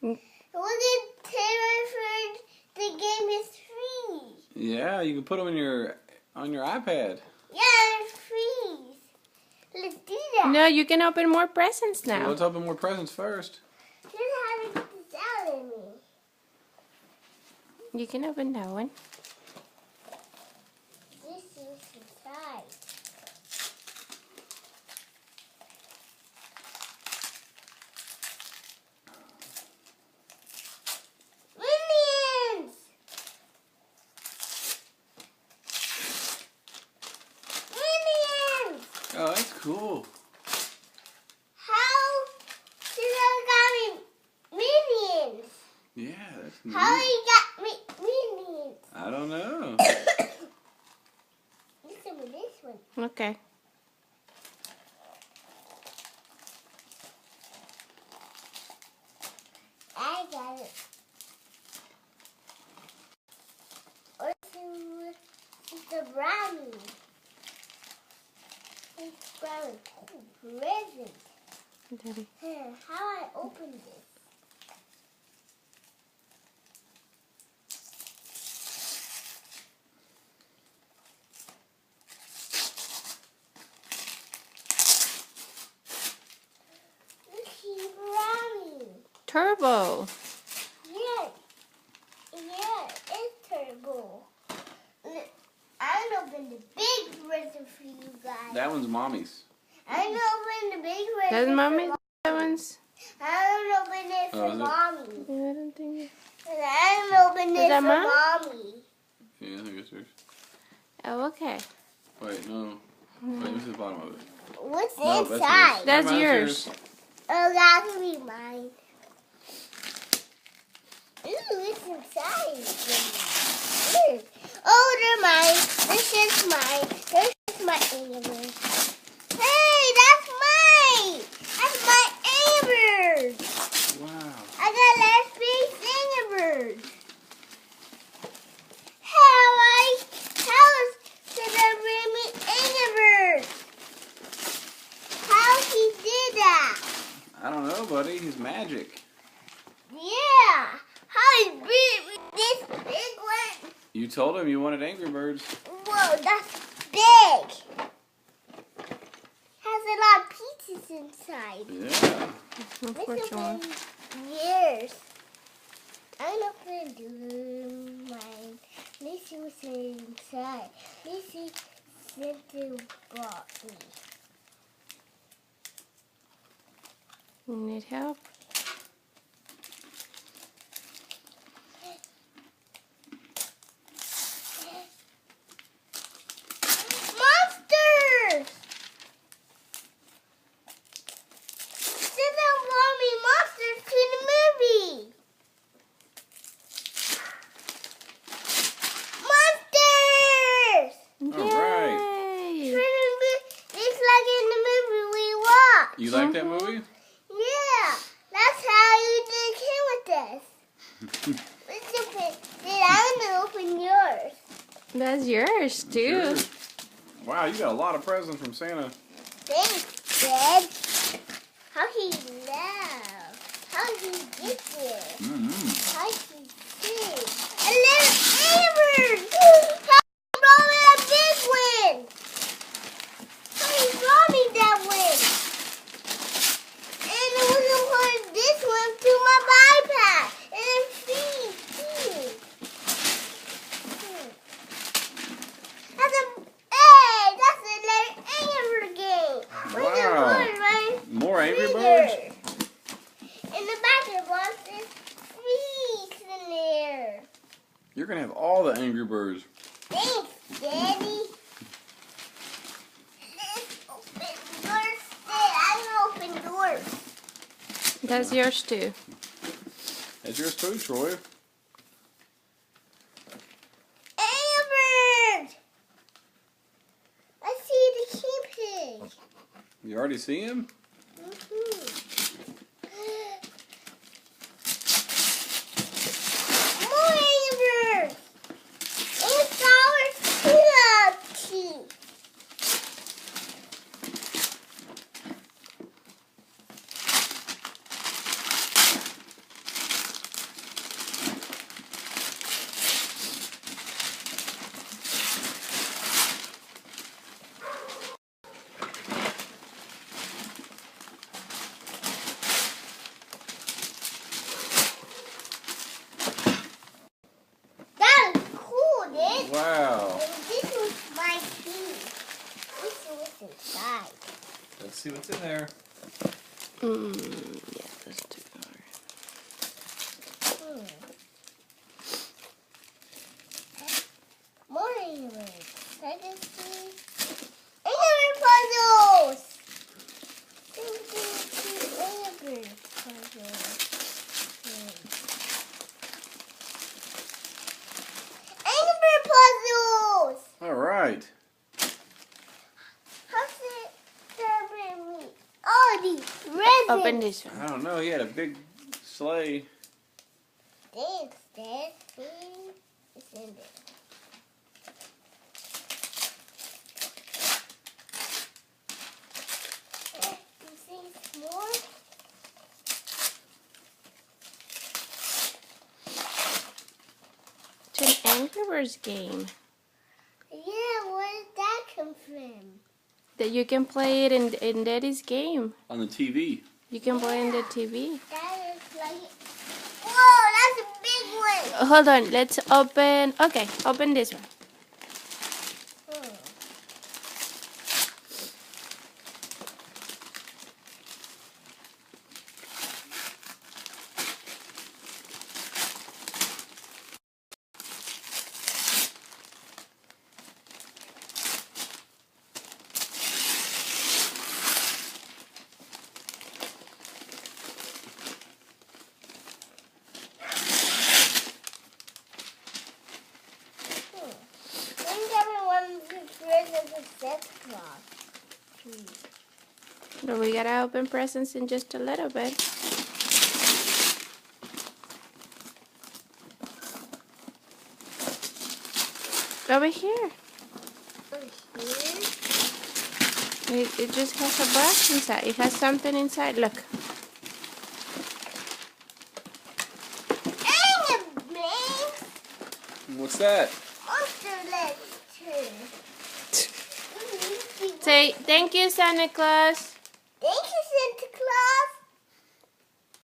Look at Taylor, the game is free. Yeah, you can put them in on your iPad. Yeah, it's free. Let's do that. No, you can open more presents Well, now. let's open more presents first. Just have to get this out of me. You can open that one. This is inside. Minions! Minions! Oh, that's cool. How did I got me minions? Yeah, that's neat. How he got me minions? I don't know. Listen to this one. Okay. I got it. It's a brownie. It's brownie. Cool present. Daddy. How I open this? Lucky brownie. Turbo. Yeah, it's turbo. I'll open the big present for you guys. That one's mommy's. I'll open the big present. That's for mommy? Mom. That one's. I'll open it Oh, for is it? mommy. Yeah, I don't think. And I'll open it that for mine? mommy. Yeah, I think it's yours. Oh, okay. Wait, no. Wait, this is the bottom of it. What's No, that's inside? yours. That's Mine's yours. Oh, that can be mine. Ooh, it's inside. Weird. Oh, they're mine. This is mine. This is my Angry. Hey, that's mine. That's my Angry Bird. Wow. I got last big Angry Bird. How did I bring me Angry Bird? How he did that? I don't know, buddy. He's magic. Yeah. How he beat me this big one? You told him you wanted Angry Birds. Whoa, that's big. Has a lot of pieces inside. Yeah. Which one? Years. I'm not gonna do mine. Let's see what's inside. Let's see Santa bought me. You need help? Monsters! Santa brought me monsters to the movie. Monsters! All right. Yay! It's like in the movie we watched. You like that movie? Yeah, that's how you came with this. Let's open. Then I'm gonna open yours. That's yours, too. Yours. Wow, you got a lot of presents from Santa. Thanks, Dad. How he love? How he get there? Mm-hmm. How he see? A little Amber. How he brought me a big one? How he brought me that one? And I was gonna put this one to my iPad. And it's free. That's a little Amber game. Where's the Wow. one, right? More Angry Bigger. Birds? In the back of the box, there's trees in there. You're going to have all the Angry Birds. Thanks, Daddy. Let's open doors. I'm gonna open doors. That's yours, too. That's yours too, Troy. Amber! I see the king pig. You already see him? More Amber! And flowers too. inside. Let's see what's in there. Yeah, let's do it. More animals. I can see animal puzzles. Animal puzzles. Animal puzzles. All right. How's it serving me? Oh, these presents. Open this one. I don't know. He had a big sleigh. Thanks, Dad. See? It's in there. You see more? It's an Angry Birds game Yeah, where did that come from? that you can play it in Daddy's game. On the TV. You can play in the TV. That is like... Whoa, that's a big one! Hold on, let's open. Okay, open this one. So we gotta open presents in just a little bit. Over here. It just has a box inside. It has something inside. Look. What's that? Say thank you, Santa Claus.